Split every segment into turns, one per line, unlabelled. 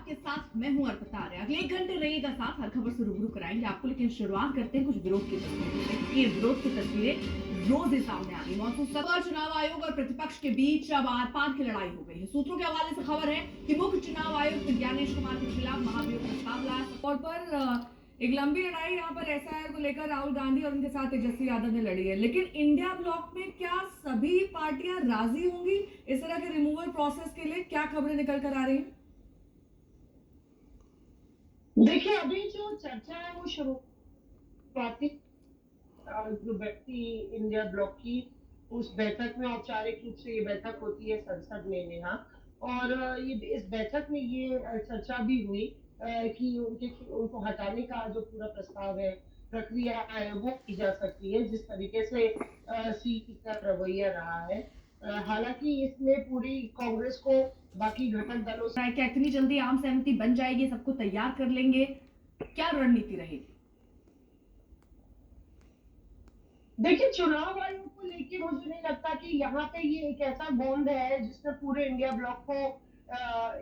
आपके साथ मैं हूं अर्पिता आर्य। अगले 1 घंटे रहिएगा साथ, हर खबर से रूबरू कराएंगे आपको। लेकिन शुरुआत करते हैं कुछ विरोध की तस्वीरों से, क्योंकि ये विरोध की तस्वीरें रोज ही सामने आ रही। मौसम सभा, चुनाव आयोग और प्रतिपक्ष के बीच अब आर पार की लड़ाई हो गई है। सूत्रों के हवाले से खबर है कि मुख्य चुनाव आयुक्त ज्ञानेश कुमार के खिलाफ महाभियोग प्रस्ताव लाया तौर पर एक लंबी लड़ाई यहाँ पर एसआईआर को लेकर राहुल गांधी और उनके साथ तेजस्वी यादव ने लड़ी है। लेकिन इंडिया ब्लॉक में क्या सभी पार्टियां राजी होंगी इस तरह के रिमूवल प्रोसेस के लिए? क्या खबरें निकल कर आ रही हैं?
देखिए, अभी जो चर्चा है वो शुरुआती जो व्यक्ति इंडिया ब्लॉक की उस बैठक में औपचारिक रूप से ये बैठक होती है संसद में नेहा। और ये इस बैठक में ये चर्चा भी हुई कि उनको हटाने का जो पूरा प्रस्ताव है, प्रक्रिया है, वो की जा सकती है जिस तरीके से सीट का रवैया रहा है। हालांकि इसमें पूरी कांग्रेस को बाकी घटक दलों से
क्या इतनी जल्दी आम सहमति बन जाएगी, सबको तैयार कर लेंगे? क्या रणनीति रहेगी?
देखिए, चुनाव आयोग को लेके मुझे नहीं लगता कि यहाँ पे ये एक ऐसा गोंद है जिसने पूरे इंडिया ब्लॉक को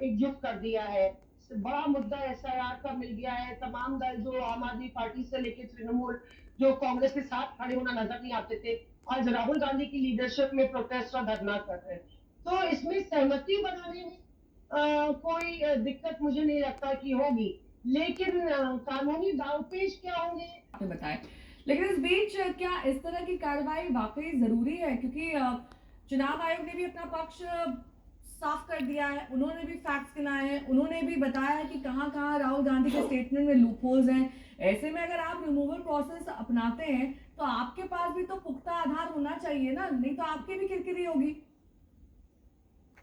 एकजुट कर दिया है। बड़ा मुद्दा एसआईआर का मिल गया है। तमाम दल जो आम आदमी पार्टी से लेकर तृणमूल, जो कांग्रेस के साथ खड़े होना नजर नहीं आते थे, आज राहुल गांधी की लीडरशिप में प्रोटेस्ट और धरना कर रहे हैं। तो इसमें सहमति बनाने में कोई दिक्कत मुझे नहीं लगता कि होगी। लेकिन कानूनी दांवपेच क्या होंगे
आपने बताया। लेकिन इस बीच क्या इस तरह की कार्रवाई वाकई जरूरी है? क्योंकि चुनाव आयोग ने भी अपना पक्ष साफ कर दिया है, उन्होंने भी फैक्ट्स गिनाए हैं, उन्होंने भी बताया है कि कहां कहां राहुल गांधी के स्टेटमेंट में लूपहोल्स हैं। ऐसे में अगर आप रिमूवल प्रोसेस अपनाते हैं तो आपके पास भी तो पुख्ता आधार होना चाहिए ना, नहीं तो आपकी भी किरकिरी होगी।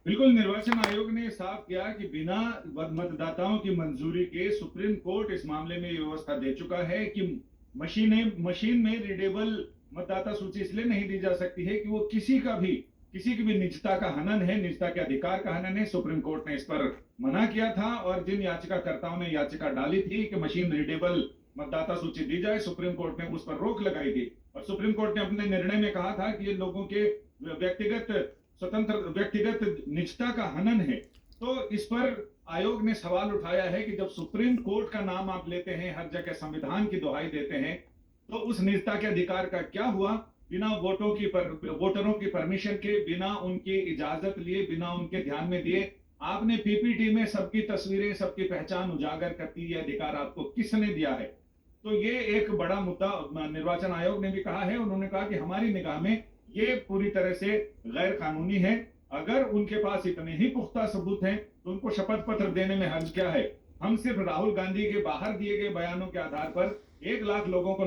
बिल्कुल, निर्वाचन आयोग ने साफ किया कि बिना मतदाताओं की मंजूरी के सुप्रीम कोर्ट इस मामले में व्यवस्था दे चुका है कि मशीन में रीडेबल मतदाता सूची इसलिए नहीं दी जा सकती है कि वो किसी की भी निजता का हनन है, निजता के अधिकार का हनन है। सुप्रीम कोर्ट ने इस पर मना किया था और जिन याचिकाकर्ताओं ने याचिका डाली थी कि मशीन रीडेबल मतदाता सूची दी जाए, सुप्रीम कोर्ट ने उस पर रोक लगाई थी। और सुप्रीम कोर्ट ने अपने निर्णय में कहा था कि ये लोगों के व्यक्तिगत निजता का हनन है। तो इस पर आयोग ने सवाल उठाया है कि जब सुप्रीम कोर्ट का नाम आप लेते हैं, हर जगह संविधान की दुहाई देते हैं, तो उस निजता के अधिकार का क्या हुआ? बिना वोटरों की परमिशन के, बिना उनकी इजाजत लिए, बिना उनके ध्यान में दिए आपने पीपीटी में सबकी तस्वीरें, सबकी पहचान उजागर करती, ये अधिकार आपको किसने दिया है? तो ये एक बड़ा मुद्दा निर्वाचन आयोग ने भी कहा है। उन्होंने कहा कि हमारी निगाह में ये पूरी तरह से गैर कानूनी है। अगर उनके पास इतने ही पुख्ता सबूत हैं तो उनको शपथ पत्र देने में हर्ज क्या है? हम सिर्फ राहुल गांधी के बाहर दिए गए बयानों के आधार पर 1 लाख लोगों को